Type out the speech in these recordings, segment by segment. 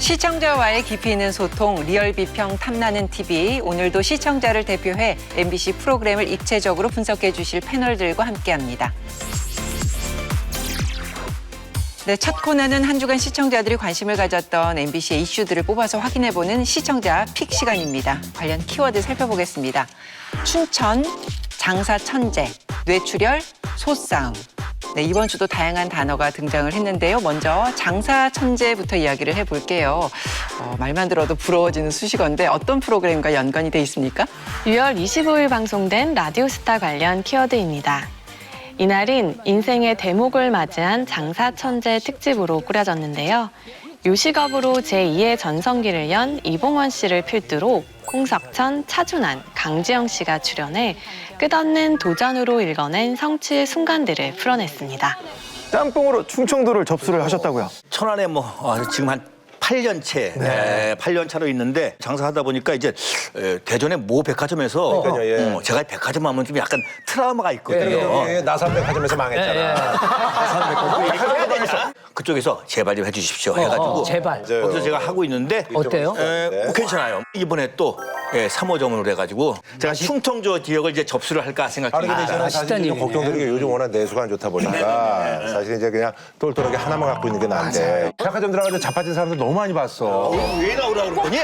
시청자와의 깊이 있는 소통, 리얼 비평 탐나는 TV. 오늘도 시청자를 대표해 MBC 프로그램을 입체적으로 분석해 주실 패널들과 함께합니다. 네, 첫 코너는 한 주간 시청자들이 관심을 가졌던 MBC의 이슈들을 뽑아서 확인해보는 시청자 픽 시간입니다. 관련 키워드 살펴보겠습니다. 춘천, 장사 천재, 뇌출혈, 소싸움. 네, 이번 주도 다양한 단어가 등장을 했는데요. 먼저 장사 천재부터 이야기를 해볼게요. 말만 들어도 부러워지는 수식어인데 어떤 프로그램과 연관이 돼 있습니까? 6월 25일 방송된 라디오스타 관련 키워드입니다. 이날은 인생의 대목을 맞이한 장사 천재 특집으로 꾸려졌는데요. 요식업으로 제2의 전성기를 연 이봉원 씨를 필두로 홍석천, 차준환, 강지영 씨가 출연해 끝없는 도전으로 읽어낸 성취의 순간들을 풀어냈습니다. 짬뽕으로 충청도를 접수를 하셨다고요? 천안에 지금 한 8년째, 네. 8년 차로 있는데 장사하다 보니까 이제 대전의 모 백화점에서 그러니까요, 예. 제가 백화점 하면 좀 약간 트라우마가 있거든요. 예, 나삼백화점에서 망했잖아. 그쪽에서 제발 좀 해주십시오 해가지고 제발. 거기서 제가 하고 있는데 어때요? 괜찮아요. 이번에 또 3호점으로 해가지고 제가 충청도 지역을 이제 접수를 할까 다르게 생각합니다. 되시는 사실 좀 걱정되는 게 요즘 워낙 내수가 안 좋다 보니까 사실 이제 그냥 똘똘하게 하나만 갖고 있는 게 나은데 백화점 들어가서 자빠진 사람들 너무 많이 봤어. 왜 나오라고 그러니?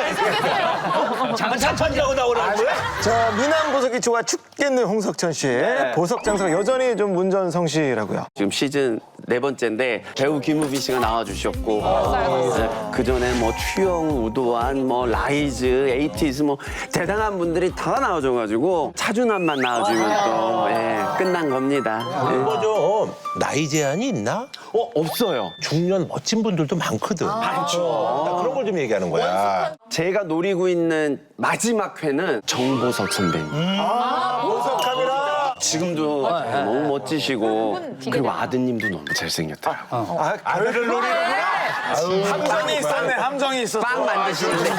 장판이라고 나오라는 거야? 자, 미남 보석이 좋아 죽겠는 홍석천 씨. 보석 장사가 여전히 좀 문전성시라고요. 지금 시즌 4번째인데 배우 김우빈 씨가 나와주셨고 그 전에 뭐 추영, 우도환, 뭐 라이즈, 에이티즈 뭐 대단한 분들이 다 나와줘가지고 차준환만 나와주면 또 끝난 겁니다. 이거 좀 나이 제한이 있나? 없어요. 중년 멋진 분들도 많거든. 많죠. 그런 걸 좀 얘기하는 거야. 제가 노리고 있는 마지막 회는 정보석 선배님. 보석 카메라. 지금도 너무 멋지시고 그리고 아드님도 너무 잘생겼더라고요. 아들을 노리는구나. 함정이 있었네. 함정이 있었어. 빵 만드시는데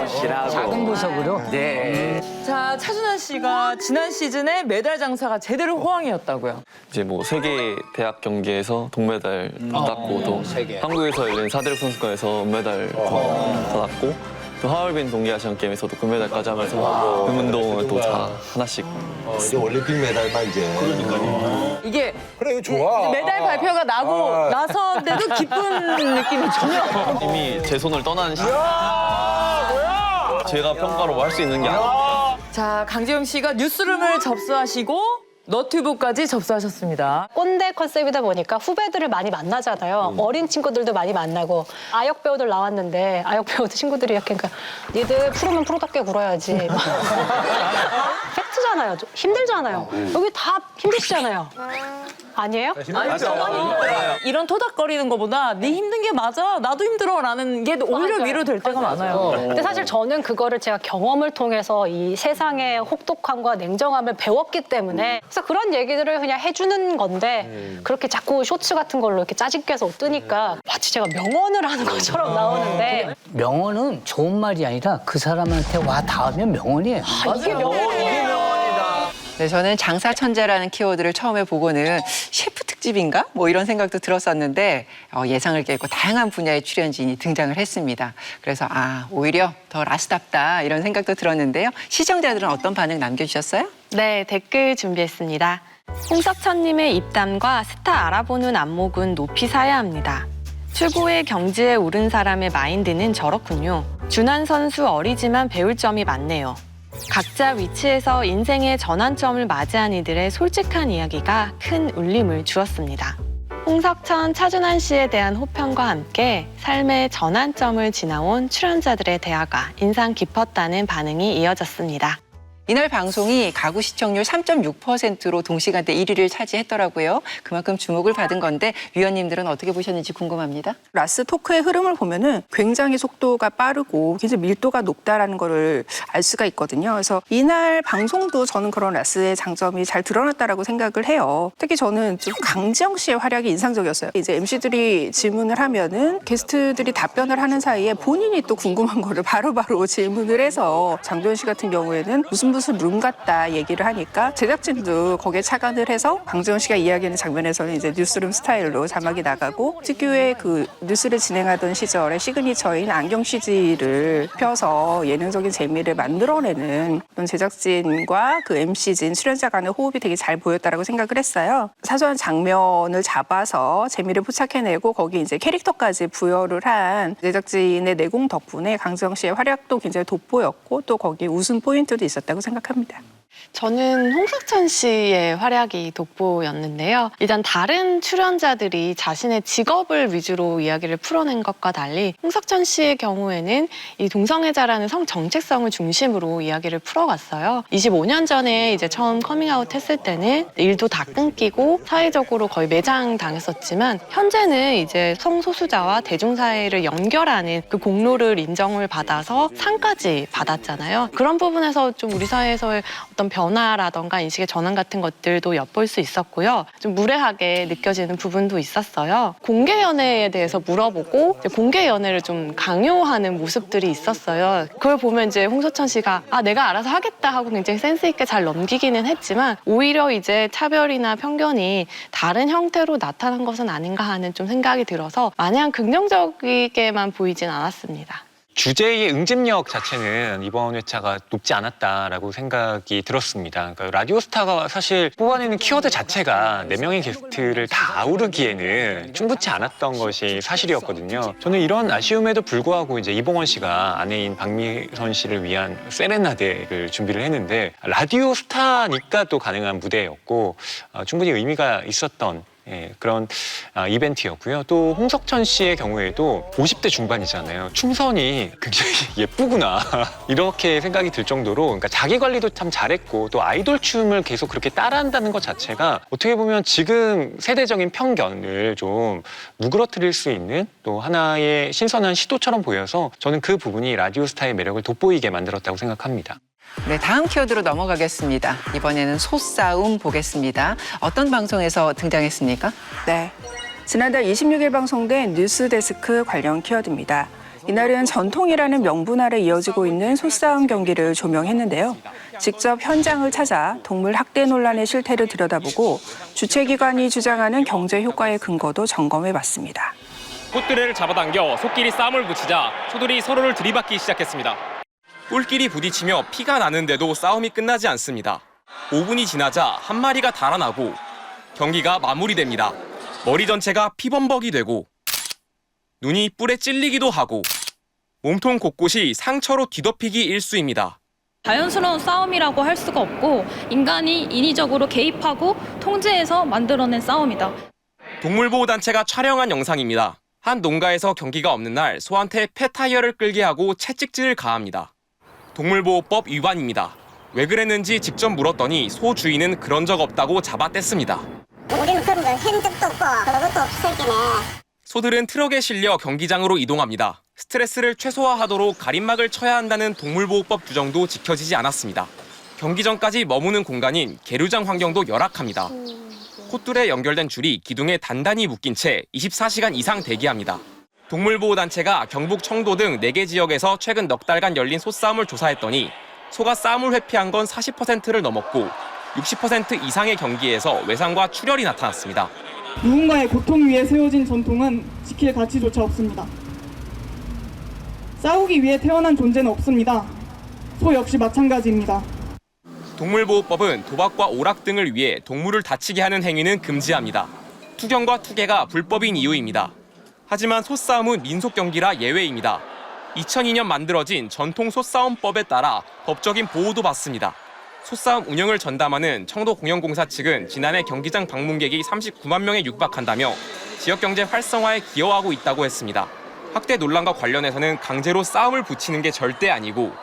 시라고. 작은 보석으로? 네. 자, 차준환 씨가 지난 시즌에 메달 장사가 제대로 호황이었다고요. 이제 뭐 세계 대학 경기에서 동메달 땄고 또 한국에서 열린 4대륙 선수권에서 은메달 받았고 또 하얼빈 동계아시안 게임에서도 금메달까지 하면서 금운동을 또 다 하나씩 이제 올림픽 메달만 이제. 그러니까요. 이게 그래, 이거 좋아. 메달 발표가 나고 나서인데도 기쁜 느낌이 전혀. 이미 제 손을 떠나는 시간. 제가 평가로 뭐 할 수 있는 게 아니에요. 자, 강지영 씨가 뉴스룸을 접수하시고 너튜브까지 접수하셨습니다. 꼰대 컨셉이다 보니까 후배들을 많이 만나잖아요. 어린 친구들도 많이 만나고 아역 배우들 나왔는데 아역 배우들 친구들이 이렇게 그러니까 니들 프로면 프로답게 굴어야지. 팩트잖아요. 좀 힘들잖아요. 여기 다 힘드시잖아요. 아니에요? 이런 토닥거리는 것보다 네 힘든 게 맞아. 나도 힘들어라는 게 오히려 위로될 때가 많아요. 근데 사실 저는 그거를 제가 경험을 통해서 이 세상의 혹독함과 냉정함을 배웠기 때문에 그래서 그런 얘기들을 그냥 해주는 건데 그렇게 자꾸 쇼츠 같은 걸로 이렇게 짜증 껴서 뜨니까 마치 제가 명언을 하는 것처럼 나오는데 명언은 좋은 말이 아니라 그 사람한테 와 닿으면 명언이에요. 이게 명언이에요. 네, 저는 장사 천재라는 키워드를 처음에 보고는 셰프 특집인가? 뭐 이런 생각도 들었었는데 예상을 깨고 다양한 분야의 출연진이 등장을 했습니다. 그래서 오히려 더 라스답다 이런 생각도 들었는데요. 시청자들은 어떤 반응 남겨주셨어요? 네, 댓글 준비했습니다. 홍석천님의 입담과 스타 알아보는 안목은 높이 사야 합니다. 최고의 경지에 오른 사람의 마인드는 저렇군요. 준환 선수 어리지만 배울 점이 많네요. 각자 위치에서 인생의 전환점을 맞이한 이들의 솔직한 이야기가 큰 울림을 주었습니다. 홍석천, 차준환 씨에 대한 호평과 함께 삶의 전환점을 지나온 출연자들의 대화가 인상 깊었다는 반응이 이어졌습니다. 이날 방송이 가구 시청률 3.6%로 동시간대 1위를 차지했더라고요. 그만큼 주목을 받은 건데 위원님들은 어떻게 보셨는지 궁금합니다. 라스 토크의 흐름을 보면은 굉장히 속도가 빠르고 굉장히 밀도가 높다라는 거를 알 수가 있거든요. 그래서 이날 방송도 저는 그런 라스의 장점이 잘 드러났다라고 생각을 해요. 특히 저는 좀 강지영 씨의 활약이 인상적이었어요. 이제 MC들이 질문을 하면은 게스트들이 답변을 하는 사이에 본인이 또 궁금한 거를 바로바로 질문을 해서 장도연 씨 같은 경우에는 무슨 무슨 룸 같다 얘기를 하니까 제작진도 거기에 착안을 해서 강재원 씨가 이야기하는 장면에서는 이제 뉴스룸 스타일로 자막이 나가고 특유의 그 뉴스를 진행하던 시절의 시그니처인 안경 CG를 펴서 예능적인 재미를 만들어내는 그런 제작진과 그 MC진 출연자 간의 호흡이 되게 잘 보였다라고 생각을 했어요. 사소한 장면을 잡아서 재미를 포착해내고 거기 이제 캐릭터까지 부여를 한 제작진의 내공 덕분에 강재원 씨의 활약도 굉장히 돋보였고 또 거기 웃음 포인트도 있었다고 생각합니다. 저는 홍석천 씨의 활약이 돋보였는데요. 일단 다른 출연자들이 자신의 직업을 위주로 이야기를 풀어낸 것과 달리 홍석천 씨의 경우에는 이 동성애자라는 성 정체성을 중심으로 이야기를 풀어갔어요. 25년 전에 이제 처음 커밍아웃 했을 때는 일도 다 끊기고 사회적으로 거의 매장당했었지만 현재는 이제 성소수자와 대중사회를 연결하는 그 공로를 인정을 받아서 상까지 받았잖아요. 그런 부분에서 좀 우리 사회에서의 어떤 변화라던가 인식의 전환 같은 것들도 엿볼 수 있었고요. 좀 무례하게 느껴지는 부분도 있었어요. 공개 연애에 대해서 물어보고 공개 연애를 좀 강요하는 모습들이 있었어요. 그걸 보면 이제 홍석천 씨가 내가 알아서 하겠다 하고 굉장히 센스 있게 잘 넘기기는 했지만 오히려 이제 차별이나 편견이 다른 형태로 나타난 것은 아닌가 하는 좀 생각이 들어서 마냥 긍정적이게만 보이진 않았습니다. 주제의 응집력 자체는 이번 회차가 높지 않았다라고 생각이 들었습니다. 그러니까 라디오스타가 사실 뽑아내는 키워드 자체가 4명의 게스트를 다 아우르기에는 충분치 않았던 것이 사실이었거든요. 저는 이런 아쉬움에도 불구하고 이제 이봉원 씨가 아내인 박미선 씨를 위한 세레나데를 준비를 했는데 라디오스타니까 또 가능한 무대였고 충분히 의미가 있었던 그런 이벤트였고요. 또 홍석천 씨의 경우에도 50대 중반이잖아요. 춤선이 굉장히 예쁘구나 이렇게 생각이 들 정도로 그러니까 자기 관리도 참 잘했고 또 아이돌 춤을 계속 그렇게 따라한다는 것 자체가 어떻게 보면 지금 세대적인 편견을 좀 누그러뜨릴 수 있는 또 하나의 신선한 시도처럼 보여서 저는 그 부분이 라디오스타의 매력을 돋보이게 만들었다고 생각합니다. 네, 다음 키워드로 넘어가겠습니다. 이번에는 소싸움 보겠습니다. 어떤 방송에서 등장했습니까? 네, 지난달 26일 방송된 뉴스데스크 관련 키워드입니다. 이날은 전통이라는 명분 아래 이어지고 있는 소싸움 경기를 조명했는데요. 직접 현장을 찾아 동물 학대 논란의 실태를 들여다보고 주최기관이 주장하는 경제 효과의 근거도 점검해봤습니다. 꽃두레를 잡아당겨 소끼리 싸움을 붙이자 소들이 서로를 들이받기 시작했습니다. 뿔끼리 부딪히며 피가 나는데도 싸움이 끝나지 않습니다. 5분이 지나자 한 마리가 달아나고 경기가 마무리됩니다. 머리 전체가 피범벅이 되고 눈이 뿔에 찔리기도 하고 몸통 곳곳이 상처로 뒤덮이기 일쑤입니다. 자연스러운 싸움이라고 할 수가 없고 인간이 인위적으로 개입하고 통제해서 만들어낸 싸움이다. 동물보호단체가 촬영한 영상입니다. 한 농가에서 경기가 없는 날 소한테 폐타이어를 끌게 하고 채찍질을 가합니다. 동물보호법 위반입니다. 왜 그랬는지 직접 물었더니 소 주인은 그런 적 없다고 잡아뗐습니다. 우리는 그런 거 한 적도 없고 그런 것도 없었기네. 소들은 트럭에 실려 경기장으로 이동합니다. 스트레스를 최소화하도록 가림막을 쳐야 한다는 동물보호법 규정도 지켜지지 않았습니다. 경기전까지 머무는 공간인 계류장 환경도 열악합니다. 콧줄에 연결된 줄이 기둥에 단단히 묶인 채 24시간 이상 대기합니다. 동물보호단체가 경북 청도 등 4개 지역에서 최근 넉 달간 열린 소싸움을 조사했더니 소가 싸움을 회피한 건 40%를 넘었고 60% 이상의 경기에서 외상과 출혈이 나타났습니다. 누군가의 고통 위에 세워진 전통은 지킬 가치조차 없습니다. 싸우기 위해 태어난 존재는 없습니다. 소 역시 마찬가지입니다. 동물보호법은 도박과 오락 등을 위해 동물을 다치게 하는 행위는 금지합니다. 투경과 투개가 불법인 이유입니다. 하지만 소싸움은 민속 경기라 예외입니다. 2002년 만들어진 전통 소싸움법에 따라 법적인 보호도 받습니다. 소싸움 운영을 전담하는 청도공영공사 측은 지난해 경기장 방문객이 39만 명에 육박한다며 지역경제 활성화에 기여하고 있다고 했습니다. 학대 논란과 관련해서는 강제로 싸움을 붙이는 게 절대 아니고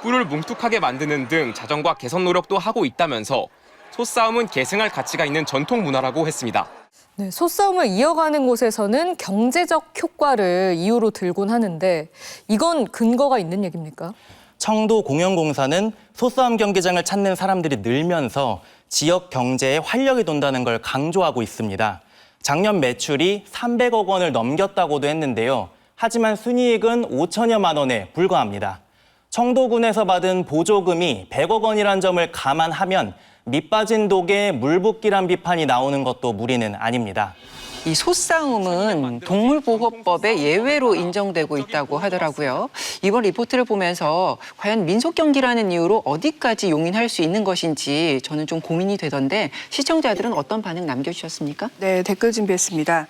뿔을 뭉툭하게 만드는 등 자정과 개선 노력도 하고 있다면서 소싸움은 계승할 가치가 있는 전통 문화라고 했습니다. 네, 소싸움을 이어가는 곳에서는 경제적 효과를 이유로 들곤 하는데 이건 근거가 있는 얘기입니까? 청도공영공사는 소싸움 경기장을 찾는 사람들이 늘면서 지역 경제에 활력이 돈다는 걸 강조하고 있습니다. 작년 매출이 300억 원을 넘겼다고도 했는데요. 하지만 순이익은 5천여만 원에 불과합니다. 청도군에서 받은 보조금이 100억 원이란 점을 감안하면 밑빠진 독에 물 붓기란 비판이 나오는 것도 무리는 아닙니다. 이 소싸움은 동물보호법의 예외로 인정되고 있다고 하더라고요. 이번 리포트를 보면서 과연 민속경기라는 이유로 어디까지 용인할 수 있는 것인지 저는 좀 고민이 되던데 시청자들은 어떤 반응 남겨주셨습니까? 네, 댓글 준비했습니다.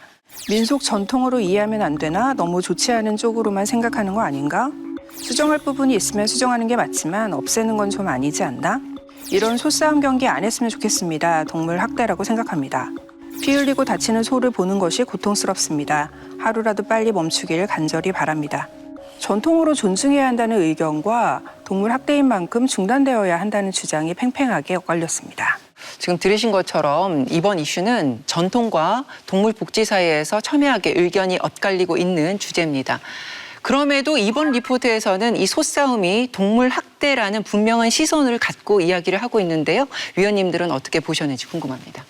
민속 전통으로 이해하면 안 되나? 너무 좋지 않은 쪽으로만 생각하는 거 아닌가? 수정할 부분이 있으면 수정하는 게 맞지만 없애는 건 좀 아니지 않나? 이런 소싸움 경기 안 했으면 좋겠습니다. 동물 학대라고 생각합니다. 피 흘리고 다치는 소를 보는 것이 고통스럽습니다. 하루라도 빨리 멈추길 간절히 바랍니다. 전통으로 존중해야 한다는 의견과 동물 학대인 만큼 중단되어야 한다는 주장이 팽팽하게 엇갈렸습니다. 지금 들으신 것처럼 이번 이슈는 전통과 동물 복지 사이에서 첨예하게 의견이 엇갈리고 있는 주제입니다. 그럼에도 이번 리포트에서는 이 소싸움이 동물 학대라는 분명한 시선을 갖고 이야기를 하고 있는데요. 위원님들은 어떻게 보셨는지 궁금합니다.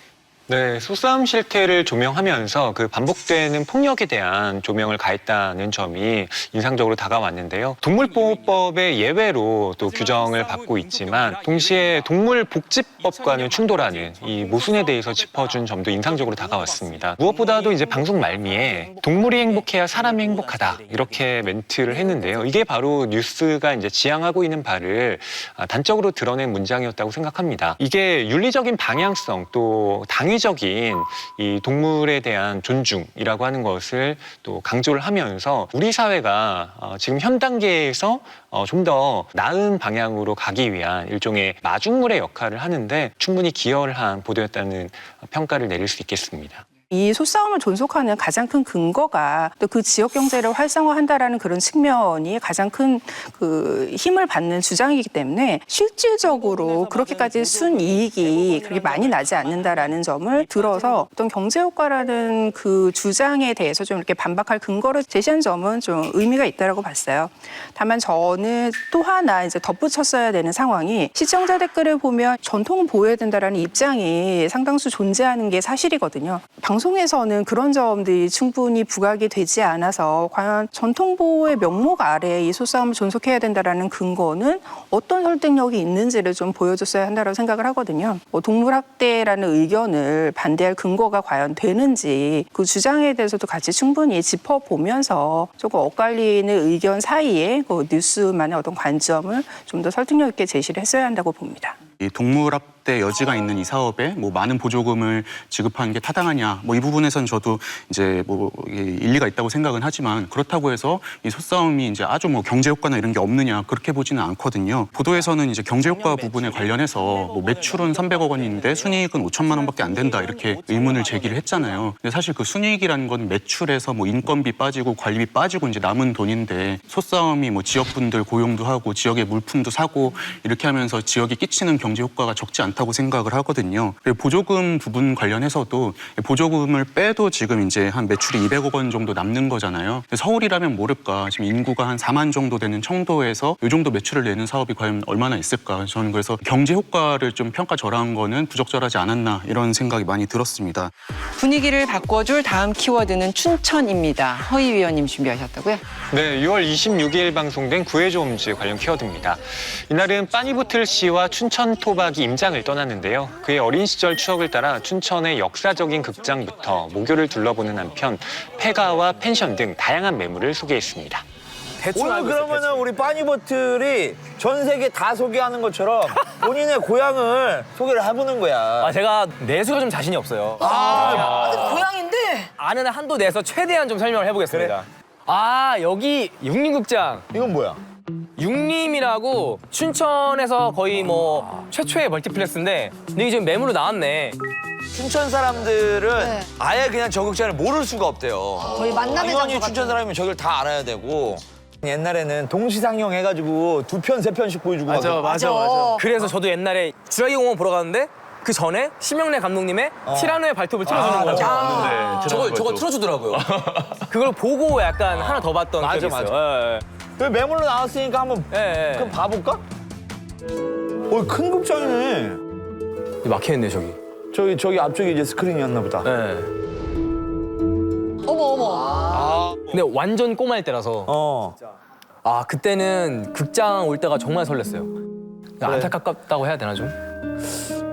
네, 소싸움 실태를 조명하면서 그 반복되는 폭력에 대한 조명을 가했다는 점이 인상적으로 다가왔는데요. 동물보호법의 예외로 또 규정을 받고 있지만 동시에 동물복지법과는 충돌하는 이 모순에 대해서 짚어준 점도 인상적으로 다가왔습니다. 무엇보다도 이제 방송 말미에 동물이 행복해야 사람이 행복하다 이렇게 멘트를 했는데요. 이게 바로 뉴스가 이제 지향하고 있는 바를 단적으로 드러낸 문장이었다고 생각합니다. 이게 윤리적인 방향성 또 당위적인 이 동물에 대한 존중이라고 하는 것을 또 강조를 하면서 우리 사회가 지금 현 단계에서 좀 더 나은 방향으로 가기 위한 일종의 마중물의 역할을 하는데 충분히 기여한 보도였다는 평가를 내릴 수 있겠습니다. 이 소싸움을 존속하는 가장 큰 근거가 또 그 지역 경제를 활성화한다라는 그런 측면이 가장 큰 그 힘을 받는 주장이기 때문에 실질적으로 그렇게까지 순이익이 그렇게 많이 나지 않는다라는 점을 들어서 어떤 경제 효과라는 그 주장에 대해서 좀 이렇게 반박할 근거를 제시한 점은 좀 의미가 있다라고 봤어요. 다만 저는 또 하나 이제 덧붙였어야 되는 상황이 시청자 댓글을 보면 전통을 보호해야 된다라는 입장이 상당수 존재하는 게 사실이거든요. 방송에서는 그런 점들이 충분히 부각이 되지 않아서 과연 전통보호의 명목 아래 이 소싸움을 존속해야 된다라는 근거는 어떤 설득력이 있는지를 좀 보여줬어야 한다고 생각을 하거든요. 동물학대라는 의견을 반대할 근거가 과연 되는지 그 주장에 대해서도 같이 충분히 짚어보면서 조금 엇갈리는 의견 사이에 그 뉴스만의 어떤 관점을 좀 더 설득력 있게 제시를 했어야 한다고 봅니다. 이 동물학대 여지가 있는 이 사업에 뭐 많은 보조금을 지급하는 게 타당하냐, 뭐 이 부분에선 저도 이제 뭐 일리가 있다고 생각은 하지만 그렇다고 해서 이 소싸움이 이제 아주 뭐 경제 효과나 이런 게 없느냐 그렇게 보지는 않거든요. 보도에서는 이제 경제 효과 부분에 관련해서 뭐 매출은 300억 원인데 순이익은 5천만 원밖에 안 된다 이렇게 의문을 제기를 했잖아요. 근데 사실 그 순이익이라는 건 매출에서 뭐 인건비 빠지고 관리비 빠지고 이제 남은 돈인데 소싸움이 뭐 지역분들 고용도 하고 지역의 물품도 사고 이렇게 하면서 지역에 끼치는 경제 효과가 적지 않다고 생각을 하거든요. 그리고 보조금 부분 관련해서도 보조금을 빼도 지금 이제 한 매출이 200억 원 정도 남는 거잖아요. 서울이라면 모를까 지금 인구가 한 4만 정도 되는 청도에서 이 정도 매출을 내는 사업이 과연 얼마나 있을까. 저는 그래서 경제 효과를 좀 평가절하한 거는 부적절하지 않았나 이런 생각이 많이 들었습니다. 분위기를 바꿔줄 다음 키워드는 춘천입니다. 허희 위원님 준비하셨다고요? 네, 6월 26일 방송된 구해줘홈즈 관련 키워드입니다. 이날은 빠니보틀 씨와 춘천 토박이 임장을 떠났는데요. 그의 어린 시절 추억을 따라 춘천의 역사적인 극장부터 모교를 둘러보는 한편 폐가와 펜션 등 다양한 매물을 소개했습니다. 오늘 그러면은 우리 빠니보틀이 전 세계 다 소개하는 것처럼 본인의 고향을 소개를 해보는 거야. 제가 내수가 좀 자신이 없어요. 고향인데? 아는 한도 내서 최대한 좀 설명을 해보겠습니다. 여기 육림극장. 이건 뭐야? 육림이라고 춘천에서 거의 뭐 최초의 멀티플렉스인데 근데 이게 지금 매물로 나왔네. 춘천 사람들은 아예 그냥 저 극장을 모를 수가 없대요. 거의 만남의 당연히 장소 춘천 사람이면 저길 다 알아야 되고. 옛날에는 동시상영 해가지고 2편, 3편씩 보여주고. 맞아. 그래서 저도 옛날에 주라기 공원 보러 갔는데 그 전에 심영래 감독님의 티라노의 발톱을 틀어주는 거죠. 저거 틀어주더라고요. 그걸 보고 약간 하나 더 봤던 기억이 있어요. 그 매물로 나왔으니까 한번 그럼 봐볼까? 큰 극장이네. 막혀있네 저기 앞쪽에 이제 스크린이었나 보다. 어머. 근데 완전 꼬마일 때라서. 아 그때는 극장 올 때가 정말 설렜어요. 안타깝다고 해야 되나 좀?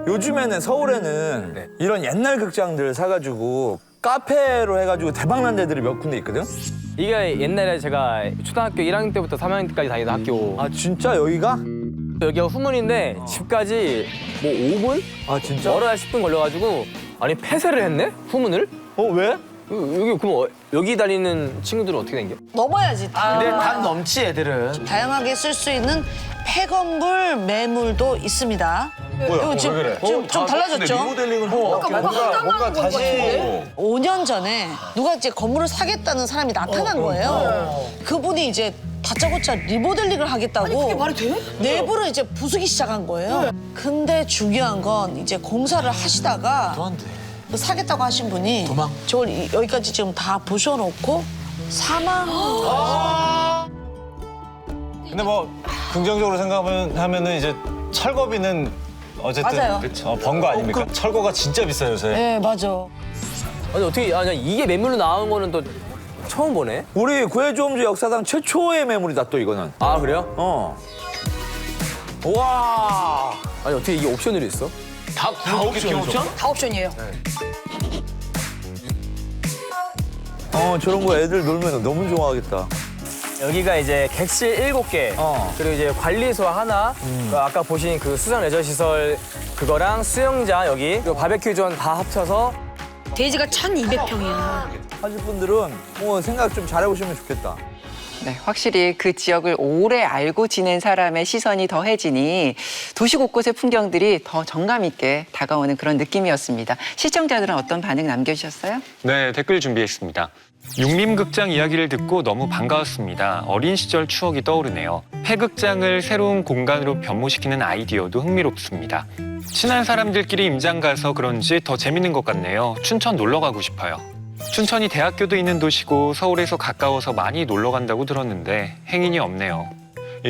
요즘에는 서울에는 이런 옛날 극장들 사가지고 카페로 해가지고 대박난 데들이 몇 군데 있거든? 이게 옛날에 제가 초등학교 1학년 때부터 3학년 때까지 다니던 학교. 아 진짜 여기가? 여기가 후문인데 집까지 뭐 5분? 아 진짜? 멀어야 10분 걸려가지고 아니 폐쇄를 했네? 후문을? 왜? 여기 그럼 여기 다니는 친구들은 어떻게 댕겨? 넘어야지. 근데 단 넘지 애들은. 다양하게 쓸 수 있는 폐건물 매물도 있습니다. 이거 지금 좀 달라졌죠? 리모델링을 뭔가 다시 5년 전에 누가 이제 건물을 사겠다는 사람이 나타난 거예요. 그분이 이제 다짜고짜 리모델링을 하겠다고. 아니, 그게 말이 돼? 내부를 이제 부수기 시작한 거예요. 근데 중요한 건 이제 공사를 하시다가 그 사겠다고 하신 분이 저걸 여기까지 지금 다 부셔놓고 사망. 근데 뭐 긍정적으로 생각하면은 이제 철거비는 어쨌든 번 거 아닙니까? 철거가 진짜 비싸요 요새. 네, 맞아. 아니 어떻게 아니 이게 매물로 나온 거는 또 처음 보네. 우리 구해주홈즈 역사상 최초의 매물이다 또 이거는. 아 그래요? 와. 아니 어떻게 이게 옵션으로 있어? 다 옵션? 다 옵션이에요. 저런 거 애들 놀면 너무 좋아하겠다. 여기가 이제 객실 7개, 그리고 이제 관리소 하나, 그 아까 보신 그 수상 레저 시설 그거랑 수영장 여기, 그리고 바베큐 존 다 합쳐서 대지가 1,200평이야. 하실 분들은 생각 좀 잘해보시면 좋겠다. 네, 확실히 그 지역을 오래 알고 지낸 사람의 시선이 더해지니 도시 곳곳의 풍경들이 더 정감 있게 다가오는 그런 느낌이었습니다. 시청자들은 어떤 반응 남겨주셨어요? 네, 댓글 준비했습니다. 육림극장 이야기를 듣고 너무 반가웠습니다. 어린 시절 추억이 떠오르네요. 폐극장을 새로운 공간으로 변모시키는 아이디어도 흥미롭습니다. 친한 사람들끼리 임장 가서 그런지 더 재밌는 것 같네요. 춘천 놀러 가고 싶어요. 춘천이 대학교도 있는 도시고 서울에서 가까워서 많이 놀러 간다고 들었는데 행인이 없네요.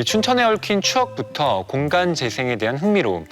춘천에 얽힌 추억부터 공간 재생에 대한 흥미로움,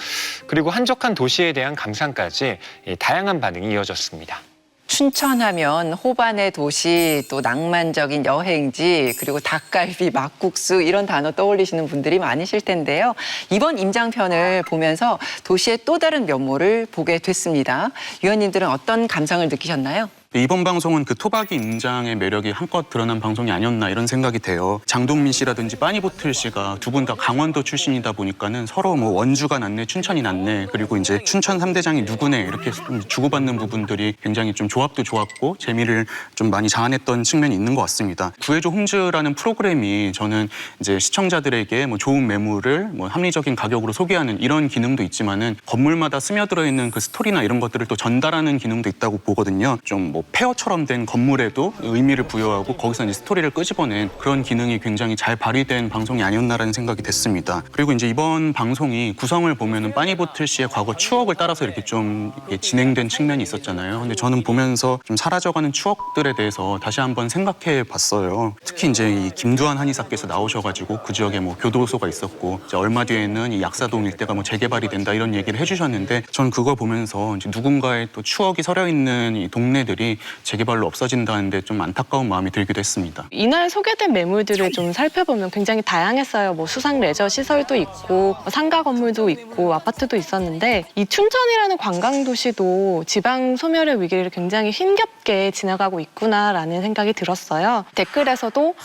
그리고 한적한 도시에 대한 감상까지 다양한 반응이 이어졌습니다. 춘천하면 호반의 도시, 또 낭만적인 여행지, 그리고 닭갈비, 막국수 이런 단어 떠올리시는 분들이 많으실 텐데요. 이번 임장편을 보면서 도시의 또 다른 면모를 보게 됐습니다. 위원님들은 어떤 감상을 느끼셨나요? 이번 방송은 그 토박이 임장의 매력이 한껏 드러난 방송이 아니었나 이런 생각이 돼요. 장동민 씨라든지 빠니보틀 씨가 두 분 다 강원도 출신이다 보니까는 서로 뭐 원주가 낫네, 춘천이 낫네, 그리고 이제 춘천 3대장이 누구네 이렇게 주고받는 부분들이 굉장히 좀 조합도 좋았고 재미를 좀 많이 자아냈던 측면이 있는 것 같습니다. 구해줘 홈즈라는 프로그램이 저는 이제 시청자들에게 뭐 좋은 매물을 뭐 합리적인 가격으로 소개하는 이런 기능도 있지만은 건물마다 스며들어 있는 그 스토리나 이런 것들을 또 전달하는 기능도 있다고 보거든요. 좀 뭐 폐허처럼 된 건물에도 의미를 부여하고 거기서 이제 스토리를 끄집어낸 그런 기능이 굉장히 잘 발휘된 방송이 아니었나라는 생각이 됐습니다. 그리고 이제 이번 방송이 구성을 보면은 빠니보틀 씨의 과거 추억을 따라서 이렇게 좀 진행된 측면이 있었잖아요. 근데 저는 보면서 좀 사라져가는 추억들에 대해서 다시 한번 생각해 봤어요. 특히 이제 이 김두한 한의사께서 나오셔가지고 그 지역에 뭐 교도소가 있었고 이제 얼마 뒤에는 이 약사동 일대가 뭐 재개발이 된다 이런 얘기를 해주셨는데 전 그걸 보면서 이제 누군가의 또 추억이 서려 있는 이 동네들이 재개발로 없어진다는데 좀 안타까운 마음이 들기도 했습니다. 이날 소개된 매물들을 좀 살펴보면 굉장히 다양했어요. 뭐 수상 레저 시설도 있고 상가 건물도 있고 아파트도 있었는데 이 춘천이라는 관광 도시도 지방 소멸의 위기를 굉장히 힘겹게 지나가고 있구나라는 생각이 들었어요. 댓글에서도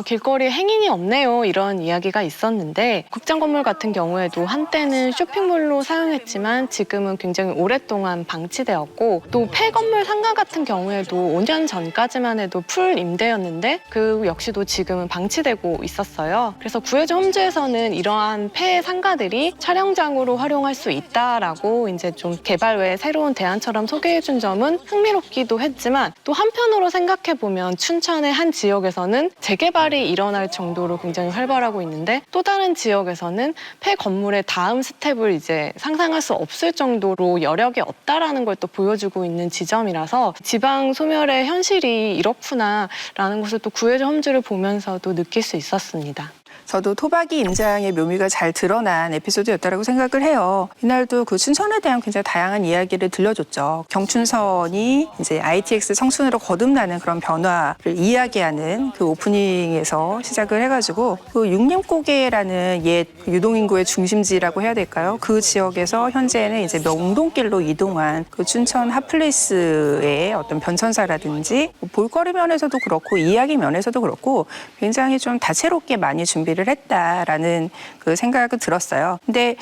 길거리에 행인이 없네요 이런 이야기가 있었는데 극장 건물 같은 경우에도 한때는 쇼핑몰로 사용했지만 지금은 굉장히 오랫동안 방치되었고 또 폐건물 상가 같은 경우에도 5년 전까지만 해도 풀 임대였는데 그 역시도 지금은 방치되고 있었어요. 그래서 구해줘 홈즈에서는 이러한 폐 상가들이 촬영장으로 활용할 수 있다라고 이제 좀 개발 외에 새로운 대안처럼 소개해준 점은 흥미롭기도 했지만 또 한편으로 생각해보면 춘천의 한 지역에서는 재개발이 일어날 정도로 굉장히 활발하고 있는데 또 다른 지역에서는 폐 건물의 다음 스텝을 이제 상상할 수 없을 정도로 여력이 없다라는 걸 또 보여주고 있는 지점이라서 지방 소멸의 현실이 이렇구나라는 것을 또 구해줘 홈즈를 보면서도 느낄 수 있었습니다. 저도 토박이 임장의 묘미가 잘 드러난 에피소드였다고 생각을 해요. 이날도 그 춘천에 대한 굉장히 다양한 이야기를 들려줬죠. 경춘선이 이제 ITX 성순으로 거듭나는 그런 변화를 이야기하는 그 오프닝에서 시작을 해가지고 그 육림고개라는 옛 유동인구의 중심지라고 해야 될까요? 그 지역에서 현재는 이제 명동길로 이동한 그 춘천 핫플레이스의 어떤 변천사라든지 볼거리 면에서도 그렇고 이야기 면에서도 그렇고 굉장히 좀 다채롭게 많이 준비를 했다라는 그 생각이 들었어요. 근데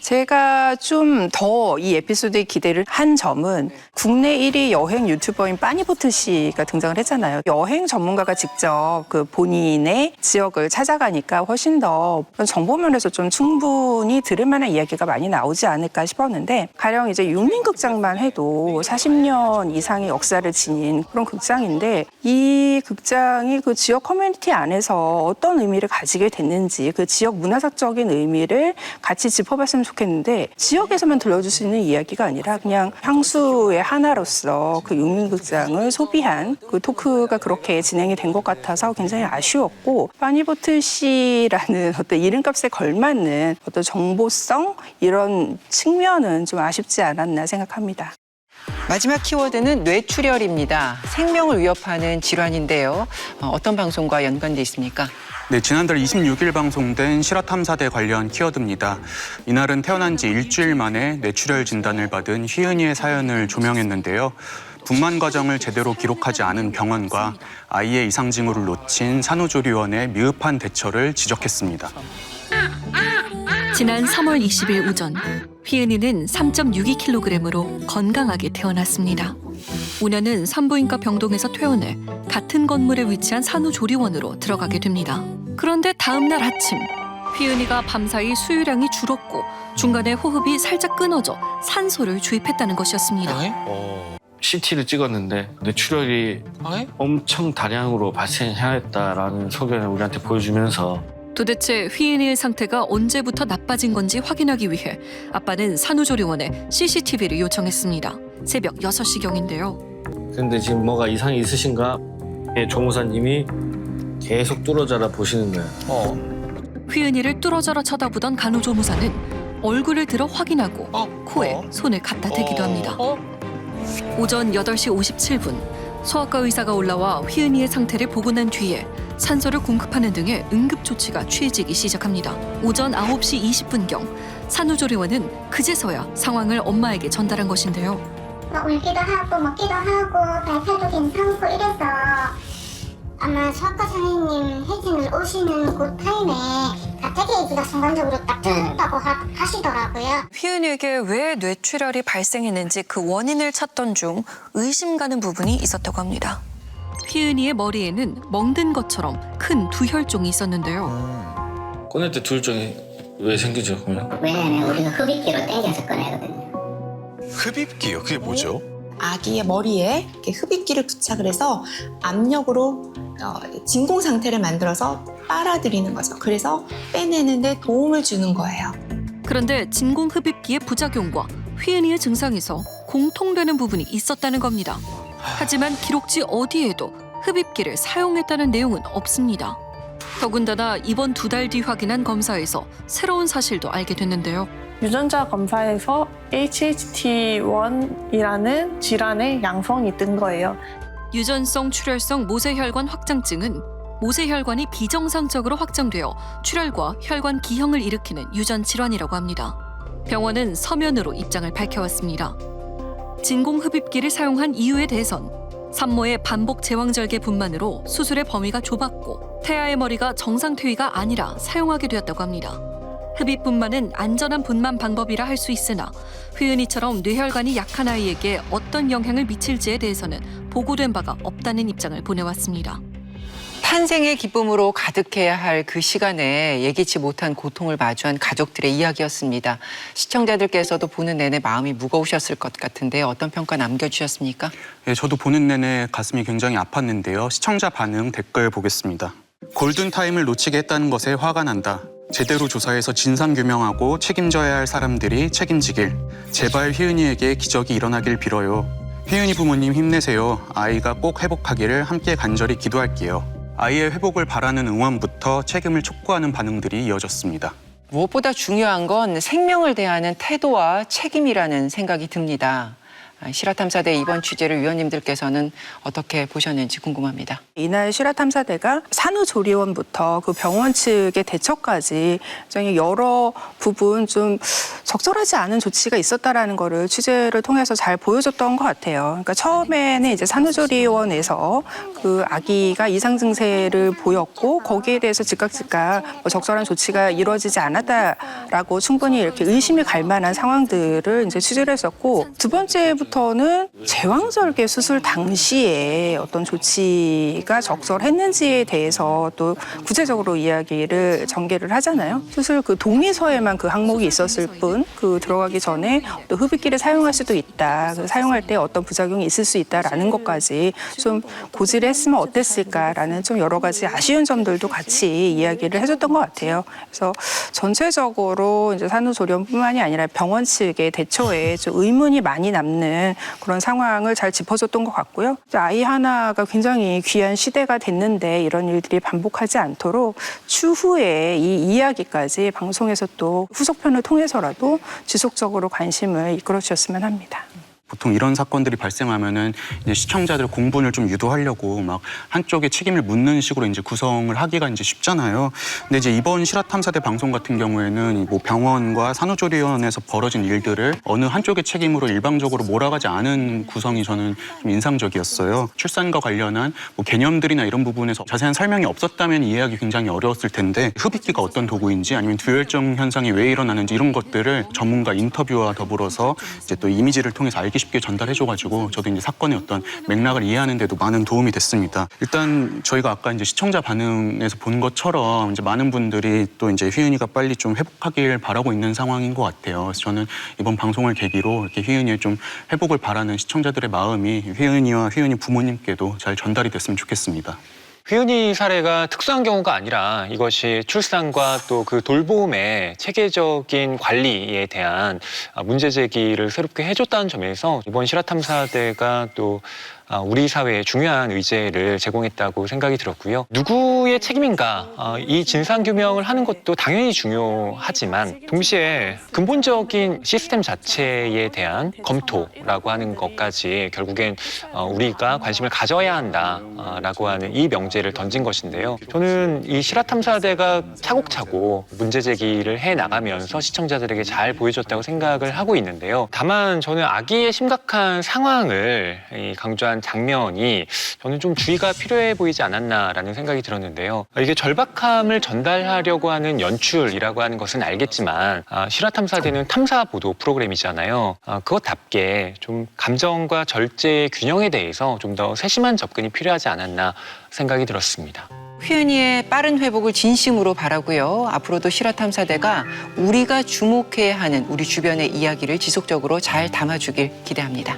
제가 좀 더 이 에피소드에 기대를 한 점은 국내 1위 여행 유튜버인 빠니보트 씨가 등장을 했잖아요. 여행 전문가가 직접 그 본인의 지역을 찾아가니까 훨씬 더 정보 면에서 좀 충분히 들을 만한 이야기가 많이 나오지 않을까 싶었는데 가령 이제 육림극장만 해도 40년 이상의 역사를 지닌 그런 극장인데 이 극장이 그 지역 커뮤니티 안에서 어떤 의미를 가지게 됐는지 그 지역 문화사적인 의미를 같이 짚어봤으면 좋겠는데 지역에서만 들려줄 수 있는 이야기가 아니라 그냥 향수의 하나로서 그 육림극장을 소비한 그 토크가 그렇게 진행이 된 것 같아서 굉장히 아쉬웠고 빠니보트 씨라는 어떤 이름값에 걸맞는 어떤 정보성 이런 측면은 좀 아쉽지 않았나 생각합니다. 마지막 키워드는 뇌출혈입니다. 생명을 위협하는 질환인데요. 어떤 방송과 연관돼 있습니까? 네, 지난달 26일 방송된 실화탐사대 관련 키워드입니다. 이날은 태어난 지 일주일 만에 뇌출혈 진단을 받은 휘은이의 사연을 조명했는데요. 분만 과정을 제대로 기록하지 않은 병원과 아이의 이상 징후를 놓친 산후조리원의 미흡한 대처를 지적했습니다. 지난 3월 20일 오전, 휘은이는 3.62kg으로 건강하게 태어났습니다. 우녀는 산부인과 병동에서 퇴원해 같은 건물에 위치한 산후조리원으로 들어가게 됩니다. 그런데 다음 날 아침, 휘은이가 밤사이 수유량이 줄었고 중간에 호흡이 살짝 끊어져 산소를 주입했다는 것이었습니다. CT를 찍었는데 뇌출혈이 엄청 다량으로 발생하였다라는 소견을 우리한테 보여주면서 도대체 휘은이의 상태가 언제부터 나빠진 건지 확인하기 위해 아빠는 산후조리원에 CCTV를 요청했습니다. 새벽 6시경인데요. 근데 지금 뭐가 이상이 있으신가? 조무사님이 계속 뚫어져라 보시는 거예요. 휘은이를 뚫어져라 쳐다보던 간호조무사는 얼굴을 들어 확인하고 코에 손을 갖다 대기도 합니다. 오전 8시 57분 소아과 의사가 올라와 휘은이의 상태를 보고 난 뒤에 산소를 공급하는 등의 응급조치가 취해지기 시작합니다. 오전 9시 20분경 산후조리원은 그제서야 상황을 엄마에게 전달한 것인데요. 울기도 하고 먹기도 하고 발탈도 괜찮고 이래서 아마 소아과 선생님 혜진을 오시는 그 타임에 갑자기 애기가 순간적으로 딱 터졌다고 하시더라고요. 휘은이에게 왜 뇌출혈이 발생했는지 그 원인을 찾던 중 의심 가는 부분이 있었다고 합니다. 휘은이의 머리에는 멍든 것처럼 큰 두 혈종이 있었는데요. 꺼낼 때 두 혈종이 왜 생기죠? 왜냐면 우리가 흡입기로 당겨서 꺼내거든요. 흡입기요? 그게 뭐죠? 아기의 머리에 이렇게 흡입기를 부착을 해서 압력으로 진공 상태를 만들어서 빨아들이는 거죠. 그래서 빼내는데 도움을 주는 거예요. 그런데 진공 흡입기의 부작용과 휘은이의 증상에서 공통되는 부분이 있었다는 겁니다. 하지만 기록지 어디에도 흡입기를 사용했다는 내용은 없습니다. 더군다나 이번 2달 뒤 확인한 검사에서 새로운 사실도 알게 됐는데요. 유전자 검사에서 HHT1이라는 질환의 양성이 뜬 거예요. 유전성 출혈성 모세혈관 확장증은 모세혈관이 비정상적으로 확장되어 출혈과 혈관 기형을 일으키는 유전 질환이라고 합니다. 병원은 서면으로 입장을 밝혀왔습니다. 진공 흡입기를 사용한 이유에 대해선 산모의 반복 제왕절개 분만으로 수술의 범위가 좁았고 태아의 머리가 정상 퇴위가 아니라 사용하게 되었다고 합니다. 흡입 분만은 안전한 분만 방법이라 할 수 있으나 휘은이처럼 뇌혈관이 약한 아이에게 어떤 영향을 미칠지에 대해서는 보고된 바가 없다는 입장을 보내왔습니다. 탄생의 기쁨으로 가득해야 할 그 시간에 예기치 못한 고통을 마주한 가족들의 이야기였습니다. 시청자들께서도 보는 내내 마음이 무거우셨을 것 같은데 어떤 평가 남겨주셨습니까? 네, 저도 보는 내내 가슴이 굉장히 아팠는데요. 시청자 반응 댓글 보겠습니다. 골든타임을 놓치게 했다는 것에 화가 난다. 제대로 조사해서 진상규명하고 책임져야 할 사람들이 책임지길. 제발 휘은이에게 기적이 일어나길 빌어요. 휘은이 부모님 힘내세요. 아이가 꼭 회복하기를 함께 간절히 기도할게요. 아이의 회복을 바라는 응원부터 책임을 촉구하는 반응들이 이어졌습니다. 무엇보다 중요한 건 생명을 대하는 태도와 책임이라는 생각이 듭니다. 실화탐사대 이번 취재를 위원님들께서는 어떻게 보셨는지 궁금합니다. 이날 실화탐사대가 산후조리원부터 그 병원 측의 대처까지 굉장히 여러 부분 좀 적절하지 않은 조치가 있었다라는 거를 취재를 통해서 잘 보여줬던 것 같아요. 그러니까 처음에는 이제 산후조리원에서 그 아기가 이상 증세를 보였고 거기에 대해서 즉각 뭐 적절한 조치가 이루어지지 않았다라고 충분히 이렇게 의심이 갈 만한 상황들을 이제 취재를 했었고 두 번째부터는 제왕절개 수술 당시에 어떤 조치가 적절했는지에 대해서 또 구체적으로 이야기를 전개를 하잖아요. 수술 그 동의서에만 그 항목이 있었을 뿐 그 들어가기 전에 또 흡입기를 사용할 수도 있다. 그 사용할 때 어떤 부작용이 있을 수 있다라는 것까지 좀 고지를 했으면 어땠을까라는 좀 여러 가지 아쉬운 점들도 같이 이야기를 해줬던 것 같아요. 그래서 전체적으로 이제 산후조리원뿐만이 아니라 병원 측의 대처에 좀 의문이 많이 남는 그런 상황을 잘 짚어줬던 것 같고요. 아이 하나가 굉장히 귀한 시대가 됐는데 이런 일들이 반복하지 않도록 추후에 이 이야기까지 방송에서 또 후속편을 통해서라도 지속적으로 관심을 이끌어 주셨으면 합니다. 보통 이런 사건들이 발생하면은 이제 시청자들 공분을 좀 유도하려고 막 한쪽에 책임을 묻는 식으로 이제 구성을 하기가 이제 쉽잖아요. 근데 이제 이번 실화탐사대 방송 같은 경우에는 뭐 병원과 산후조리원에서 벌어진 일들을 어느 한쪽의 책임으로 일방적으로 몰아가지 않은 구성이 저는 좀 인상적이었어요. 출산과 관련한 뭐 개념들이나 이런 부분에서 자세한 설명이 없었다면 이해하기 굉장히 어려웠을 텐데 흡입기가 어떤 도구인지 아니면 두혈증 현상이 왜 일어나는지 이런 것들을 전문가 인터뷰와 더불어서 이제 또 이미지를 통해서 알기 쉽게 전달해줘가지고 저도 이제 사건의 어떤 맥락을 이해하는 데도 많은 도움이 됐습니다. 일단 저희가 아까 이제 시청자 반응에서 본 것처럼 이제 많은 분들이 또 이제 휘은이가 빨리 좀 회복하길 바라고 있는 상황인 것 같아요. 그래서 저는 이번 방송을 계기로 이렇게 휘은이의 좀 회복을 바라는 시청자들의 마음이 휘은이와 휘은이 부모님께도 잘 전달이 됐으면 좋겠습니다. 휘은이 사례가 특수한 경우가 아니라 이것이 출산과 또 그 돌봄의 체계적인 관리에 대한 문제 제기를 새롭게 해줬다는 점에서 이번 실화탐사대가 또 우리 사회에 중요한 의제를 제공했다고 생각이 들었고요. 누구의 책임인가 이 진상규명을 하는 것도 당연히 중요하지만 동시에 근본적인 시스템 자체에 대한 검토라고 하는 것까지 결국엔 우리가 관심을 가져야 한다라고 하는 이 명제를 던진 것인데요. 저는 이 실화탐사대가 차곡차곡 문제 제기를 해나가면서 시청자들에게 잘 보여줬다고 생각을 하고 있는데요. 다만 저는 아기의 심각한 상황을 강조한 장면이 저는 좀 주의가 필요해 보이지 않았나라는 생각이 들었는데요. 이게 절박함을 전달하려고 하는 연출이라고 하는 것은 알겠지만 실화탐사대는 탐사보도 프로그램이잖아요. 그것답게 좀 감정과 절제의 균형에 대해서 좀 더 세심한 접근이 필요하지 않았나 생각이 들었습니다. 휘은이의 빠른 회복을 진심으로 바라고요. 앞으로도 실화탐사대가 우리가 주목해야 하는 우리 주변의 이야기를 지속적으로 잘 담아주길 기대합니다.